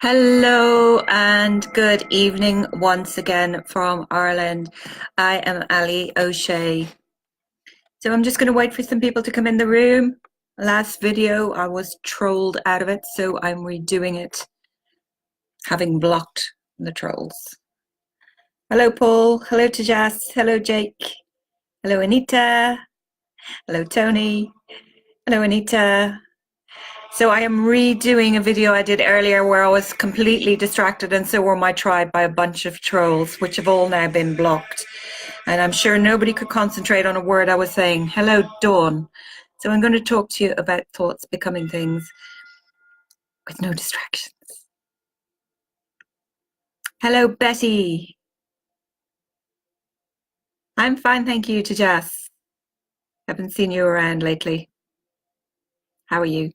Hello and good evening once again from Ireland. I am Allie O'Shea. So I'm just going to wait for some people to come in the room. Last video I was trolled out of it, so I'm redoing it, having blocked the trolls. Hello Paul, hello Tejas, hello Jake, hello Anita, hello Tony, hello Anita. So I am redoing a video I did earlier where I was completely distracted, and so were my tribe, by a bunch of trolls, which have all now been blocked. And I'm sure nobody could concentrate on a word I was saying. Hello, Dawn. So I'm going to talk to you about thoughts becoming things with no distractions. Hello, Betty. I'm fine, thank you, Tejas. Haven't seen you around lately. How are you?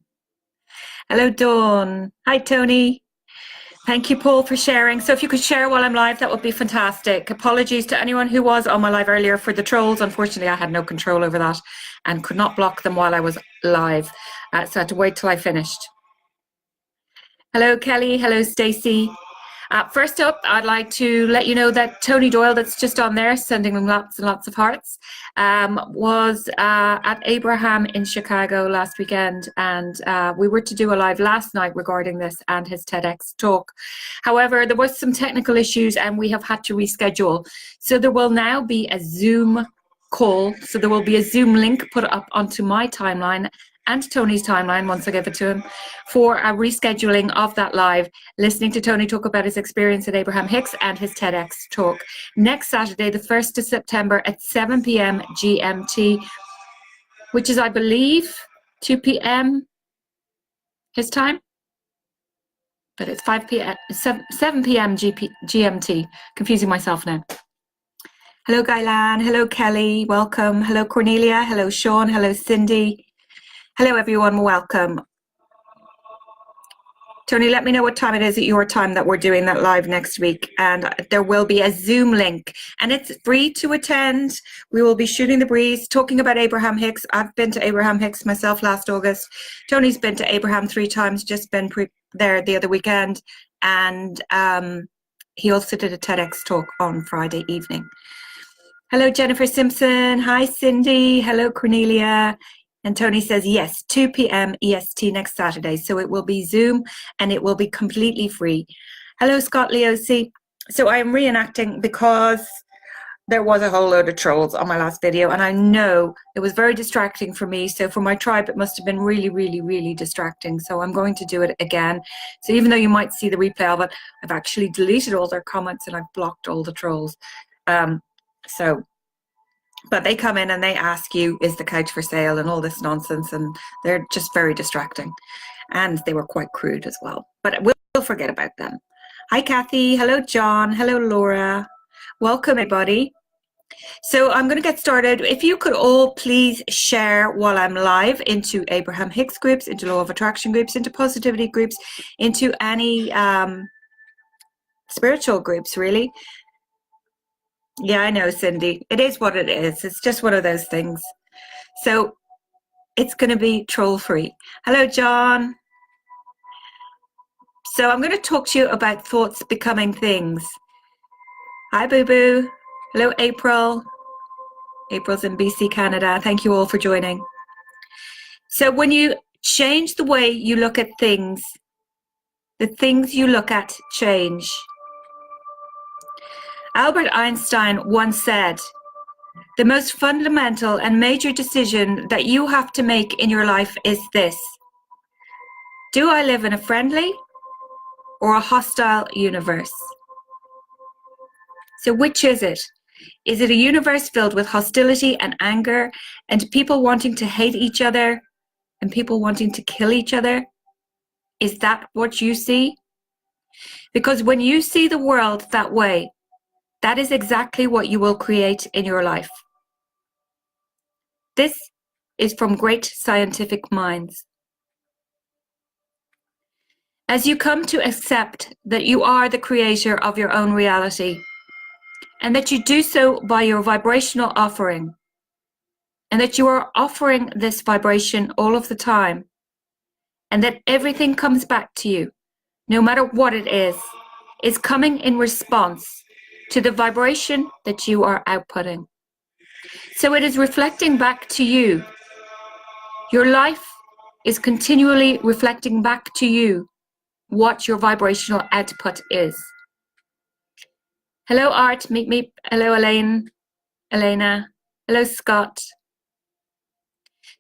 Hello, Dawn. Hi, Tony. Thank you, Paul, for sharing. So if you could share while I'm live, that would be fantastic. Apologies to anyone who was on my live earlier for the trolls. Unfortunately, I had no control over that and could not block them while I was live. So I had to wait till I finished. Hello, Kelly. Hello, Stacey. First up, I'd like to let you know that Tony Doyle, that's just on there, sending them lots and lots of hearts, was at Abraham in Chicago last weekend, and we were to do a live last night regarding this and his TEDx talk. However, there was some technical issues and we have had to reschedule. So there will now be a Zoom call. So there will be a Zoom link put up onto my timeline and Tony's timeline once I give it to him for a rescheduling of that live, listening to Tony talk about his experience at Abraham Hicks and his TEDx talk next Saturday, the 1st of September at 7 p.m. GMT, which is, I believe, 2 p.m. his time, but it's 5 p.m. 7 p.m. GMT. Confusing myself now. Hello, Guylan. Hello, Kelly. Welcome. Hello, Cornelia. Hello, Sean. Hello, Cindy. Hello, everyone. Welcome. Tony, let me know what time it is at your time that we're doing that live next week. And there will be a Zoom link and it's free to attend. We will be shooting the breeze, talking about Abraham Hicks. I've been to Abraham Hicks myself last August. Tony's been to Abraham 3 times, just been there the other weekend. And he also did a TEDx talk on Friday evening. Hello, Jennifer Simpson. Hi, Cindy. Hello, Cornelia. And Tony says, yes, 2 p.m. EST next Saturday. So it will be Zoom and it will be completely free. Hello, Scott Leosi. So I am reenacting because there was a whole load of trolls on my last video. And I know it was very distracting for me. So for my tribe, it must have been really, really, really distracting. So I'm going to do it again. So even though you might see the replay of it, I've actually deleted all their comments and I've blocked all the trolls. But they come in and they ask you, is the couch for sale, and all this nonsense, and they're just very distracting. And they were quite crude as well. But we'll forget about them. Hi, Kathy. Hello, John. Hello, Laura. Welcome, everybody. So I'm going to get started. If you could all please share while I'm live into Abraham Hicks groups, into Law of Attraction groups, into positivity groups, into any spiritual groups, really. Yeah, I know, Cindy. It is what it is. It's just one of those things. So it's going to be troll free. Hello, John. So I'm going to talk to you about thoughts becoming things. Hi, Boo Boo. Hello, April. April's in BC, Canada. Thank you all for joining. So when you change the way you look at things, the things you look at change. Albert Einstein once said, the most fundamental and major decision that you have to make in your life is this. Do I live in a friendly or a hostile universe? So which is it? Is it a universe filled with hostility and anger and people wanting to hate each other and people wanting to kill each other? Is that what you see? Because when you see the world that way, that is exactly what you will create in your life. This is from great scientific minds. As you come to accept that you are the creator of your own reality, and that you do so by your vibrational offering, and that you are offering this vibration all of the time, and that everything comes back to you, no matter what it is coming in response to the vibration that you are outputting. So it is reflecting back to you. Your life is continually reflecting back to you what your vibrational output is. Hello, Art. Meet me. Hello, Elena. Hello, Scott.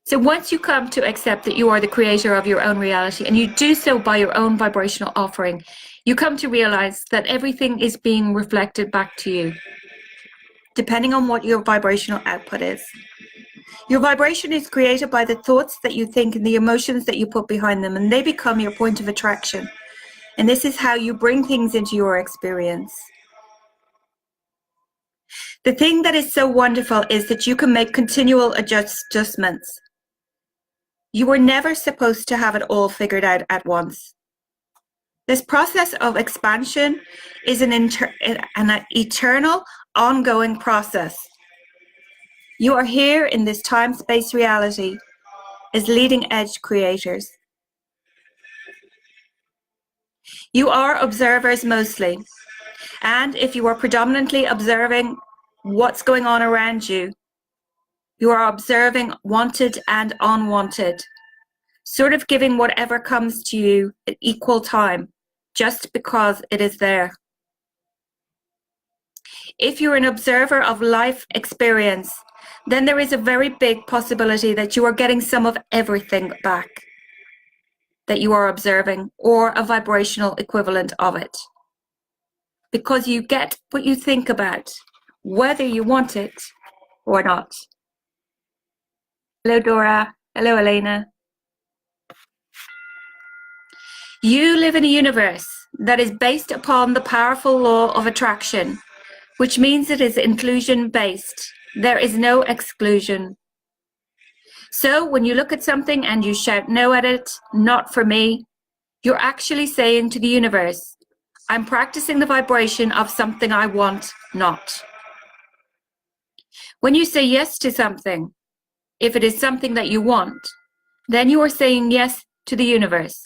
So once you come to accept that you are the creator of your own reality, and you do so by your own vibrational offering, you come to realize that everything is being reflected back to you, depending on what your vibrational output is. Your vibration is created by the thoughts that you think and the emotions that you put behind them, and they become your point of attraction. And this is how you bring things into your experience. The thing that is so wonderful is that you can make continual adjustments. You were never supposed to have it all figured out at once. This process of expansion is an eternal, ongoing process. You are here in this time-space reality as leading-edge creators. You are observers mostly, and if you are predominantly observing what's going on around you, you are observing wanted and unwanted, sort of giving whatever comes to you at equal time, just because it is there. If you're an observer of life experience, then there is a very big possibility that you are getting some of everything back that you are observing, or a vibrational equivalent of it. Because you get what you think about, whether you want it or not. Hello, Dora. Hello, Elena. You live in a universe that is based upon the powerful law of attraction, which means it is inclusion-based. There is no exclusion. So when you look at something and you shout no at it, not for me, you're actually saying to the universe, I'm practicing the vibration of something I want not. When you say yes to something, if it is something that you want, then you are saying yes to the universe.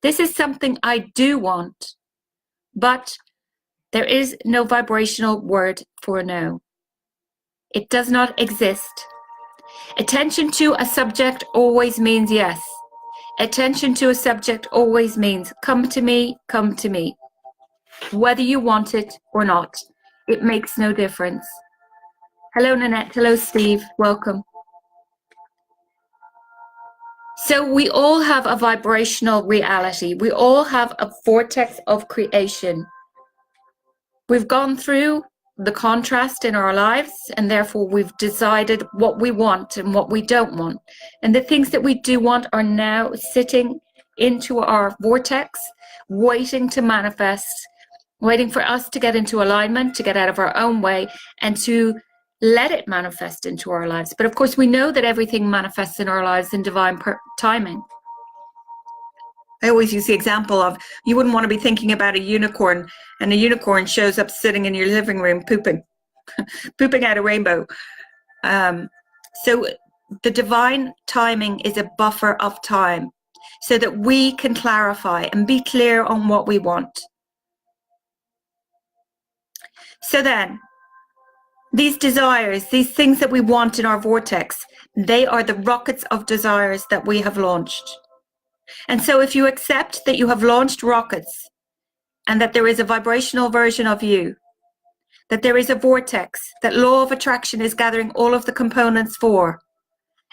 This is something I do want, but there is no vibrational word for no. It does not exist. Attention to a subject always means yes. Attention to a subject always means come to me, come to me. Whether you want it or not, it makes no difference. Hello, Nanette. Hello, Steve. Welcome. So we all have a vibrational reality. We all have a vortex of creation. We've gone through the contrast in our lives, and therefore we've decided what we want and what we don't want. And the things that we do want are now sitting into our vortex, waiting to manifest, waiting for us to get into alignment, to get out of our own way, and to let it manifest into our lives. But of course, we know that everything manifests in our lives in divine timing. I always use the example of, you wouldn't want to be thinking about a unicorn, and a unicorn shows up sitting in your living room pooping, pooping out a rainbow. So the divine timing is a buffer of time so that we can clarify and be clear on what we want. So then, these desires, these things that we want in our vortex, they are the rockets of desires that we have launched. And so if you accept that you have launched rockets and that there is a vibrational version of you, that there is a vortex, that law of attraction is gathering all of the components for,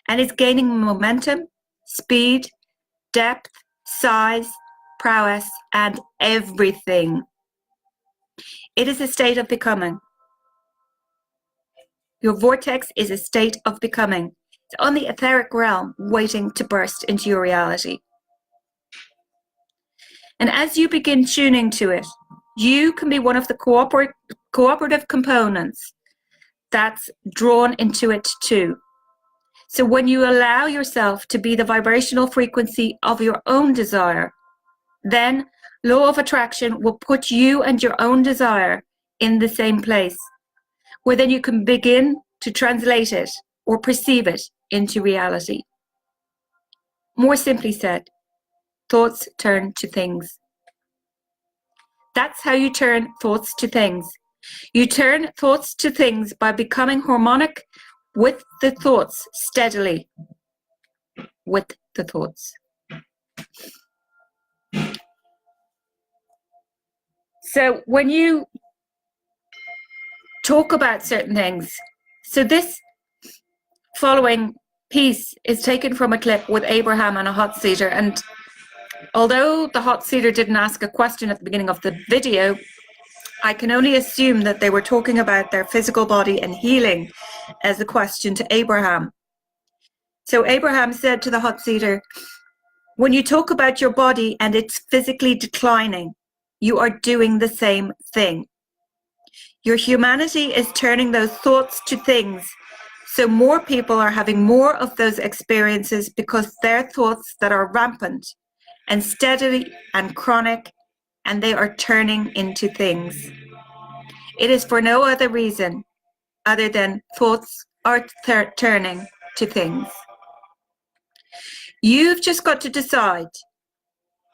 and is gaining momentum, speed, depth, size, prowess, and everything. It is a state of becoming. Your vortex is a state of becoming. It's on the etheric realm, waiting to burst into your reality. And as you begin tuning to it, you can be one of the cooperative components that's drawn into it too. So when you allow yourself to be the vibrational frequency of your own desire, then law of attraction will put you and your own desire in the same place, where then you can begin to translate it or perceive it into reality. More simply said, thoughts turn to things. That's how you turn thoughts to things. You turn thoughts to things by becoming harmonic with the thoughts steadily. With the thoughts. So when you talk about certain things, so this following piece is taken from a clip with Abraham and a hot seater, and although the hot seater didn't ask a question at the beginning of the video, I can only assume that they were talking about their physical body and healing as a question to Abraham. So Abraham said to the hot seater, when you talk about your body and it's physically declining, you are doing the same thing. Your humanity is turning those thoughts to things. So more people are having more of those experiences because they're thoughts that are rampant and steady and chronic, and they are turning into things. It is for no other reason other than thoughts are turning to things. You've just got to decide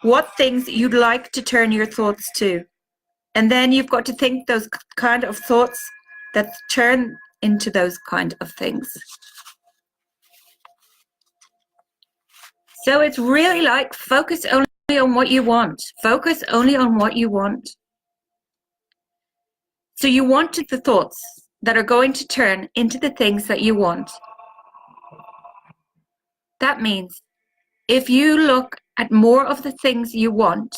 what things you'd like to turn your thoughts to. And then you've got to think those kind of thoughts that turn into those kind of things. So it's really like focus only on what you want. Focus only on what you want. So you wanted the thoughts that are going to turn into the things that you want. That means if you look at more of the things you want,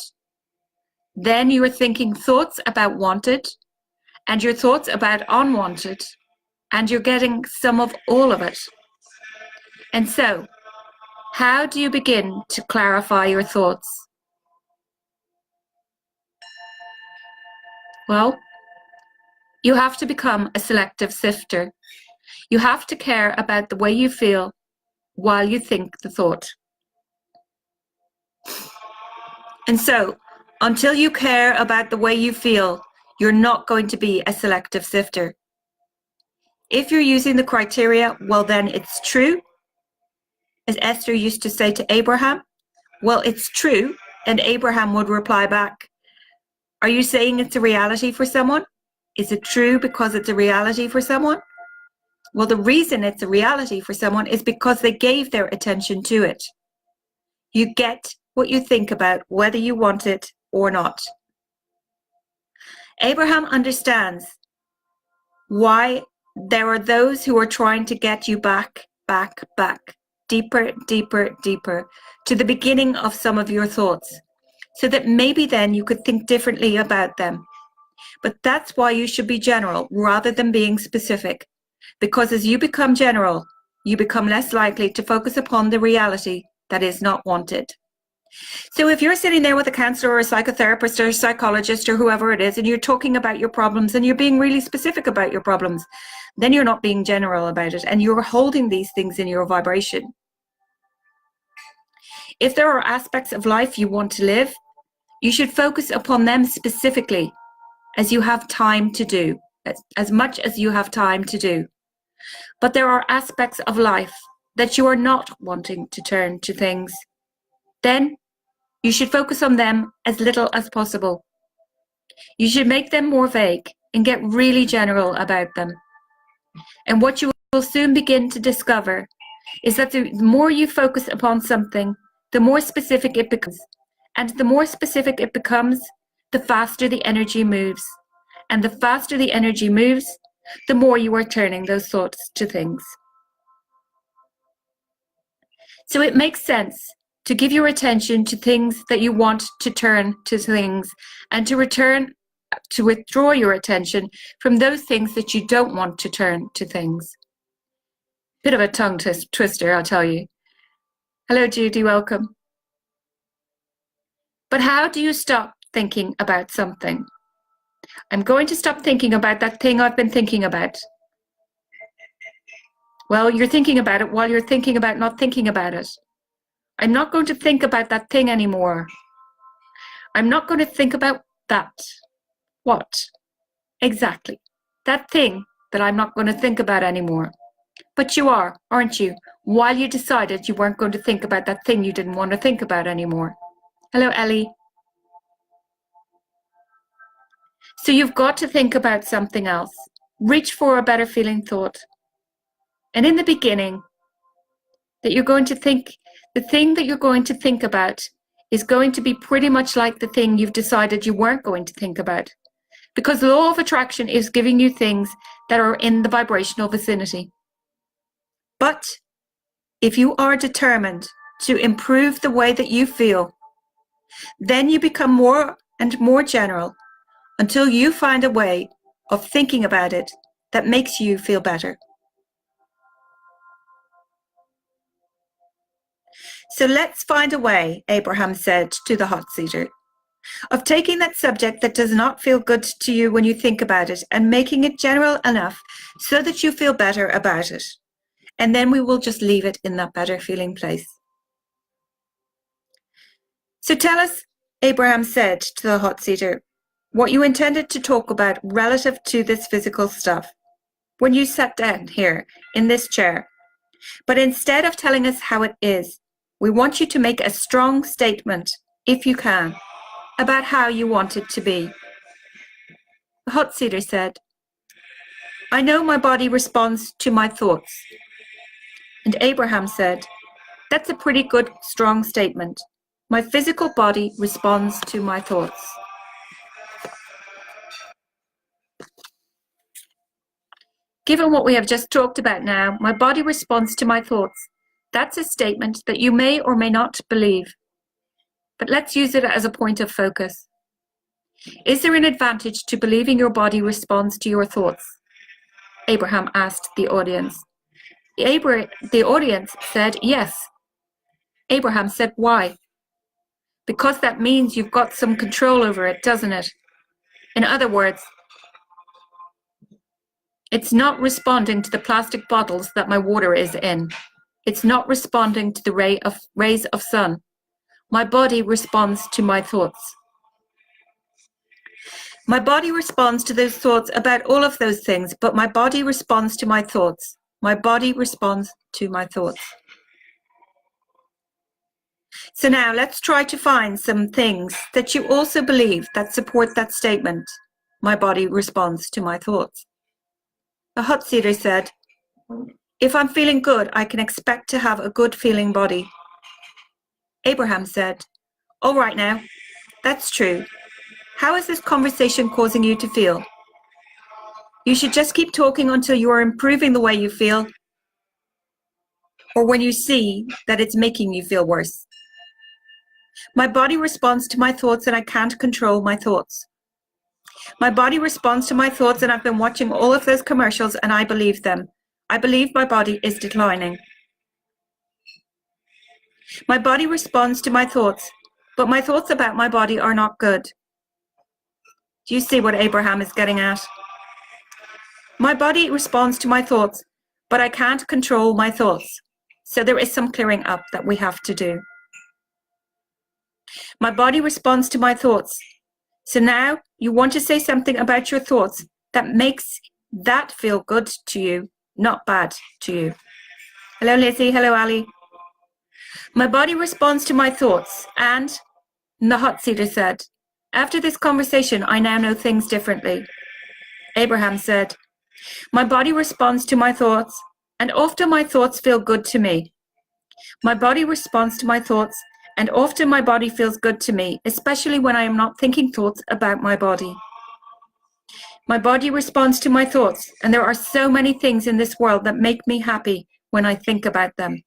then you are thinking thoughts about wanted and your thoughts about unwanted, and you're getting some of all of it. And so, how do you begin to clarify your thoughts? Well, you have to become a selective sifter. You have to care about the way you feel while you think the thought. And so, until you care about the way you feel, you're not going to be a selective sifter. If you're using the criteria, well, then it's true. As Esther used to say to Abraham, well, it's true. And Abraham would reply back, are you saying it's a reality for someone? Is it true because it's a reality for someone? Well, the reason it's a reality for someone is because they gave their attention to it. You get what you think about, whether you want it or not. Abraham understands why there are those who are trying to get you back, deeper, deeper, deeper, to the beginning of some of your thoughts, so that maybe then you could think differently about them. But that's why you should be general rather than being specific, because as you become general, you become less likely to focus upon the reality that is not wanted. So if you're sitting there with a counselor or a psychotherapist or a psychologist or whoever it is, and you're talking about your problems and you're being really specific about your problems, then you're not being general about it, and you're holding these things in your vibration. If there are aspects of life you want to live, you should focus upon them specifically, as you have time to do, as much as you have time to do. But there are aspects of life that you are not wanting to turn to things. Then you should focus on them as little as possible. You should make them more vague and get really general about them. And what you will soon begin to discover is that the more you focus upon something, the more specific it becomes. And the more specific it becomes, the faster the energy moves. And the faster the energy moves, the more you are turning those thoughts to things. So it makes sense to give your attention to things that you want to turn to things, and to withdraw your attention from those things that you don't want to turn to things. Bit of a tongue twister, I'll tell you. Hello, Judy, welcome. But how do you stop thinking about something? I'm going to stop thinking about that thing I've been thinking about. Well, you're thinking about it while you're thinking about not thinking about it. I'm not going to think about that thing anymore. I'm not going to think about that. What? Exactly. That thing that I'm not going to think about anymore. But you are, aren't you? While you decided you weren't going to think about that thing you didn't want to think about anymore. Hello, Ellie. So you've got to think about something else. Reach for a better feeling thought. And in the beginning, that you're going to think, the thing that you're going to think about is going to be pretty much like the thing you've decided you weren't going to think about. Because the law of attraction is giving you things that are in the vibrational vicinity. But if you are determined to improve the way that you feel, then you become more and more general until you find a way of thinking about it that makes you feel better. So let's find a way, Abraham said to the hot seater, of taking that subject that does not feel good to you when you think about it and making it general enough so that you feel better about it. And then we will just leave it in that better feeling place. So tell us, Abraham said to the hot seater, what you intended to talk about relative to this physical stuff when you sat down here in this chair. But instead of telling us how it is, we want you to make a strong statement, if you can, about how you want it to be. The hot seater said, I know my body responds to my thoughts. And Abraham said, that's a pretty good, strong statement. My physical body responds to my thoughts. Given what we have just talked about now, my body responds to my thoughts. That's a statement that you may or may not believe. But let's use it as a point of focus. Is there an advantage to believing your body responds to your thoughts? Abraham asked the audience. The audience said yes. Abraham said, why? Because that means you've got some control over it, doesn't it? In other words, it's not responding to the plastic bottles that my water is in. It's not responding to the rays of sun. My body responds to my thoughts. My body responds to those thoughts about all of those things, but my body responds to my thoughts. My body responds to my thoughts. So now let's try to find some things that you also believe that support that statement. My body responds to my thoughts. The hot seater said, if I'm feeling good, I can expect to have a good feeling body. Abraham said, all right now, that's true. How is this conversation causing you to feel? You should just keep talking until you are improving the way you feel, or when you see that it's making you feel worse. My body responds to my thoughts and I can't control my thoughts. My body responds to my thoughts and I've been watching all of those commercials and I believe them. I believe my body is declining. My body responds to my thoughts, but my thoughts about my body are not good. Do you see what Abraham is getting at? My body responds to my thoughts, but I can't control my thoughts. So there is some clearing up that we have to do. My body responds to my thoughts. So now you want to say something about your thoughts that makes that feel good to you, not bad to you. Hello, Lizzie. Hello, Allie. My body responds to my thoughts, and the hot seater said, after this conversation, I now know things differently. Abraham said, my body responds to my thoughts, and often my thoughts feel good to me. My body responds to my thoughts, and often my body feels good to me, especially when I am not thinking thoughts about my body. My body responds to my thoughts, and there are so many things in this world that make me happy when I think about them.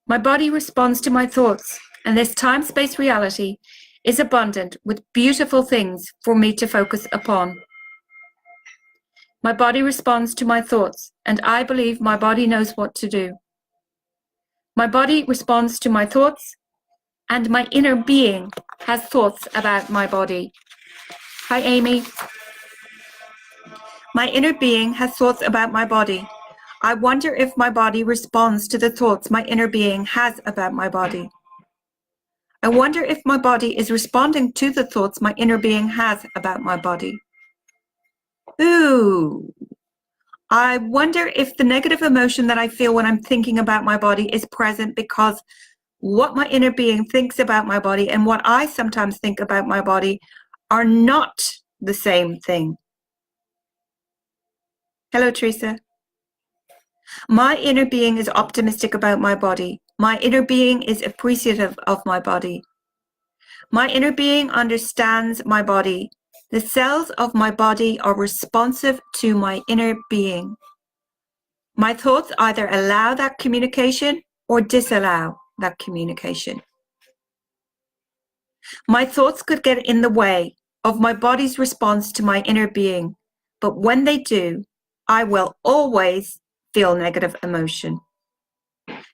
My body responds to my thoughts, and this time-space reality is abundant with beautiful things for me to focus upon. My body responds to my thoughts, and I believe my body knows what to do. My body responds to my thoughts, and my inner being has thoughts about my body. Hi, Amy. My inner being has thoughts about my body. I wonder if my body responds to the thoughts my inner being has about my body. I wonder if my body is responding to the thoughts my inner being has about my body. Ooh. I wonder if the negative emotion that I feel when I'm thinking about my body is present because what my inner being thinks about my body and what I sometimes think about my body are not the same thing. Hello, Teresa. My inner being is optimistic about my body. My inner being is appreciative of my body. My inner being understands my body. The cells of my body are responsive to my inner being. My thoughts either allow that communication or disallow that communication. My thoughts could get in the way of my body's response to my inner being, but when they do, I will always feel negative emotion.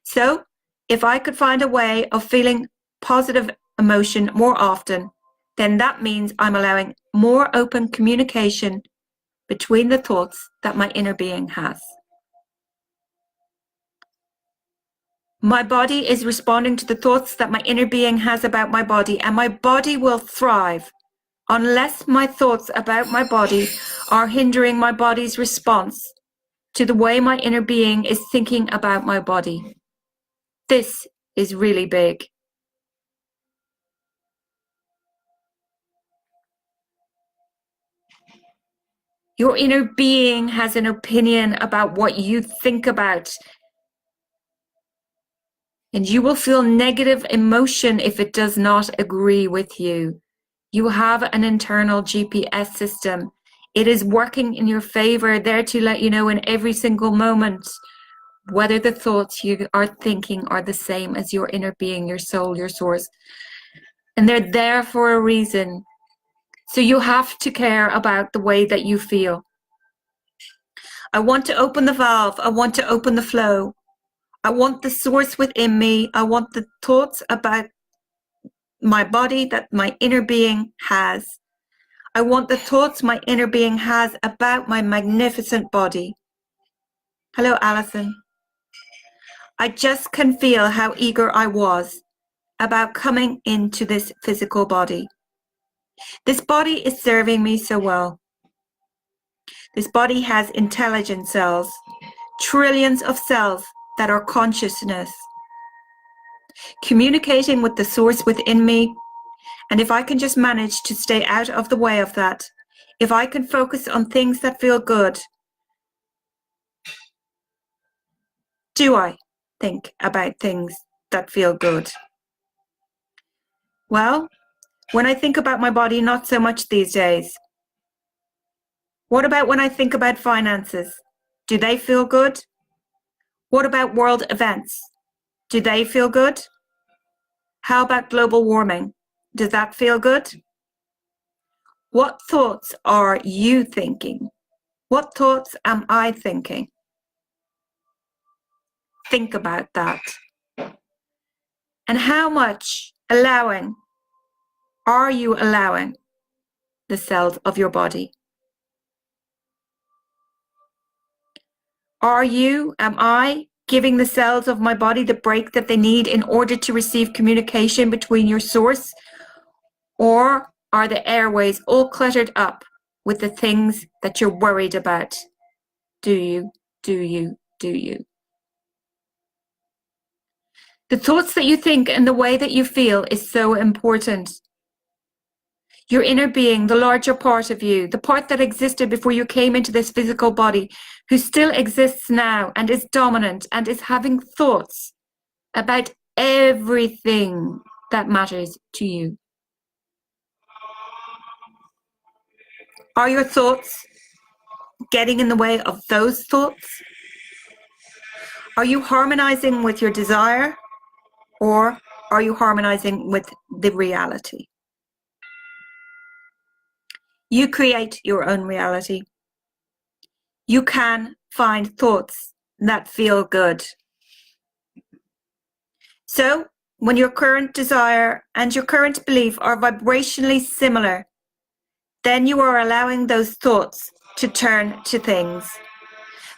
So, if I could find a way of feeling positive emotion more often, then that means I'm allowing more open communication between the thoughts that my inner being has. My body is responding to the thoughts that my inner being has about my body, and my body will thrive unless my thoughts about my body are hindering my body's response to the way my inner being is thinking about my body. This is really big. Your inner being has an opinion about what you think about. And you will feel negative emotion if it does not agree with you. You have an internal GPS system. It is working in your favor, there to let you know in every single moment whether the thoughts you are thinking are the same as your inner being, your soul, your source. And they're there for a reason. So you have to care about the way that you feel. I want to open the valve. I want to open the flow. I want the source within me. I want the thoughts about my body that my inner being has. I want the thoughts my inner being has about my magnificent body. Hello, Alison. I just can feel how eager I was about coming into this physical body. This body is serving me so well. This body has intelligent cells, trillions of cells that are consciousness, communicating with the source within me. And if I can just manage to stay out of the way of that, if I can focus on things that feel good, do I think about things that feel good? Well, when I think about my body, not so much these days. What about when I think about finances? Do they feel good? What about world events? Do they feel good? How about global warming? Does that feel good? What thoughts are you thinking? What thoughts am I thinking? Think about that. And how much are you allowing the cells of your body? Am I giving the cells of my body the break that they need in order to receive communication between your source? Or are the airways all cluttered up with the things that you're worried about? Do you? The thoughts that you think and the way that you feel is so important. Your inner being, the larger part of you, the part that existed before you came into this physical body, who still exists now and is dominant and is having thoughts about everything that matters to you. Are your thoughts getting in the way of those thoughts? Are you harmonizing with your desire, or are you harmonizing with the reality? You create your own reality. You can find thoughts that feel good. So, when your current desire and your current belief are vibrationally similar, then you are allowing those thoughts to turn to things.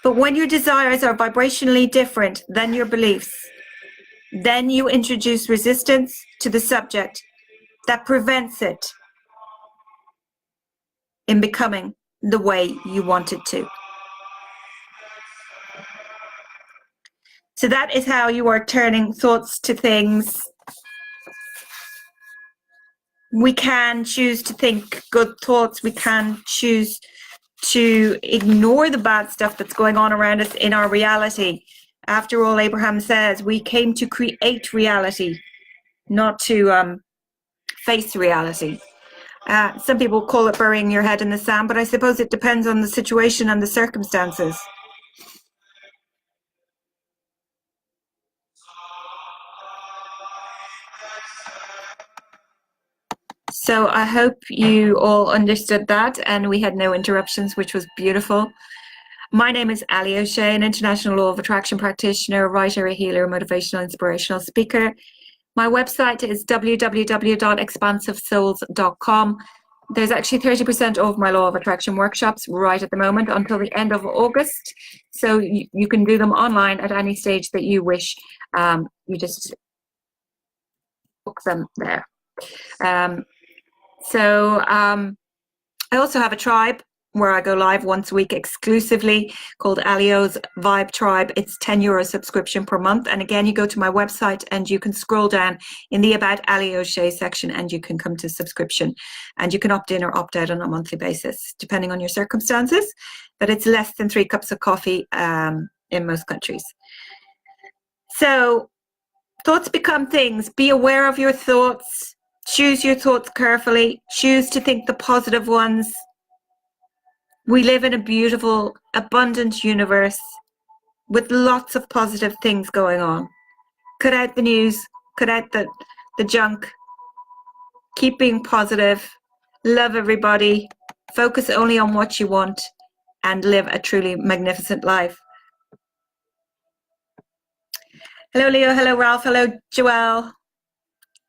But when your desires are vibrationally different than your beliefs, then you introduce resistance to the subject that prevents it in becoming the way you want it to. So that is how you are turning thoughts to things. We can choose to think good thoughts. We can choose to ignore the bad stuff that's going on around us in our reality. After all, Abraham says we came to create reality, not to face reality. Some people call it burying your head in the sand, but I suppose it depends on the situation and the circumstances. So I hope you all understood that and we had no interruptions, which was beautiful. My name is Allie O'Shea, an international law of attraction practitioner, writer, a healer, motivational, inspirational speaker. My website is www.expansivesouls.com. There's actually 30% off my law of attraction workshops right at the moment until the end of August. So you can do them online at any stage that you wish. You just book them there. I also have a tribe where I go live once a week exclusively called Allie O's Vibe Tribe. It's €10 subscription per month. And again, you go to my website and you can scroll down in the About Allie O'Shea section and you can come to subscription and you can opt in or opt out on a monthly basis, depending on your circumstances. But it's less than 3 cups of coffee in most countries. So thoughts become things. Be aware of your thoughts. Choose your thoughts carefully. Choose to think the positive ones. We live in a beautiful, abundant universe with lots of positive things going on. Cut out the news, cut out the junk. Keep being positive. Love everybody. Focus only on what you want and live a truly magnificent life. Hello, Leo. Hello, Ralph. Hello, Joelle.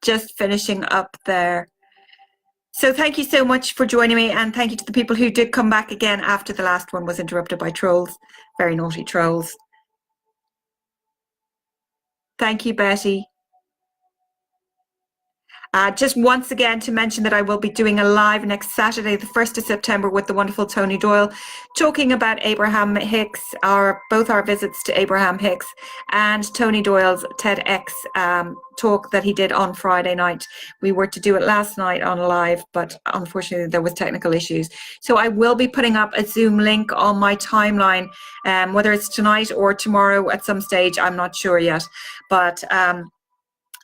Just finishing up there. So thank you so much for joining me, and thank you to the people who did come back again after the last one was interrupted by trolls. Very naughty trolls. Thank you, Betty. Just once again to mention that I will be doing a live next Saturday, the 1st of September, with the wonderful Tony Doyle, talking about Abraham Hicks, both our visits to Abraham Hicks and Tony Doyle's TEDx talk that he did on Friday night. We were to do it last night on live, but unfortunately there was technical issues. So I will be putting up a Zoom link on my timeline, whether it's tonight or tomorrow at some stage, I'm not sure yet. But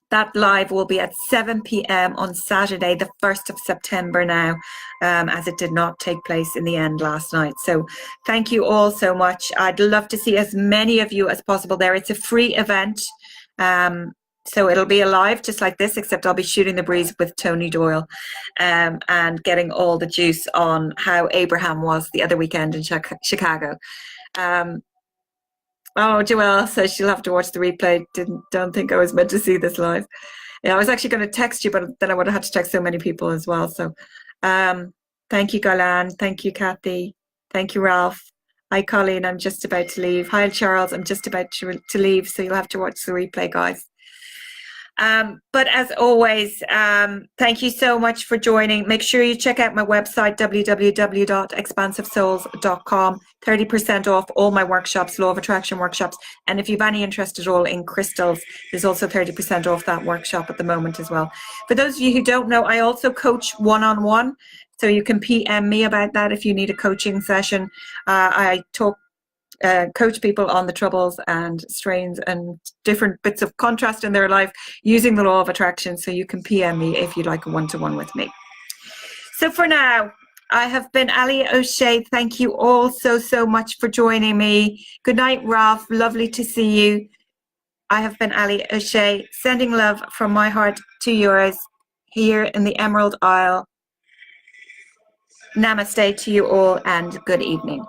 that live will be at 7 p.m. on Saturday, the 1st of September now, as it did not take place in the end last night. So thank you all so much. I'd love to see as many of you as possible there. It's a free event. So it'll be a live just like this, except I'll be shooting the breeze with Tony Doyle and getting all the juice on how Abraham was the other weekend in Chicago. Oh, Joelle says she'll have to watch the replay. Don't think I was meant to see this live. Yeah, I was actually going to text you, but then I would have had to text so many people as well. So thank you, Galan. Thank you, Kathy. Thank you, Ralph. Hi, Colleen. I'm just about to leave. Hi, Charles. I'm just about to leave, so you'll have to watch the replay, guys. But as always, thank you so much for joining. Make sure you check out my website, www.expansivesouls.com. 30% off all my workshops, law of attraction workshops. And if you've any interest at all in crystals, there's also 30% off that workshop at the moment as well. For those of you who don't know, I also coach one-on-one. So you can PM me about that if you need a coaching session. I coach people on the troubles and strains and different bits of contrast in their life using the law of attraction. So you can PM me if you'd like a one-to-one with me. So for now, I have been Allie O'Shea. Thank you all so much for joining me. Good night, Ralph. Lovely to see you. I have been Allie O'Shea, sending love from my heart to yours here in the Emerald Isle. Namaste to you all and good evening.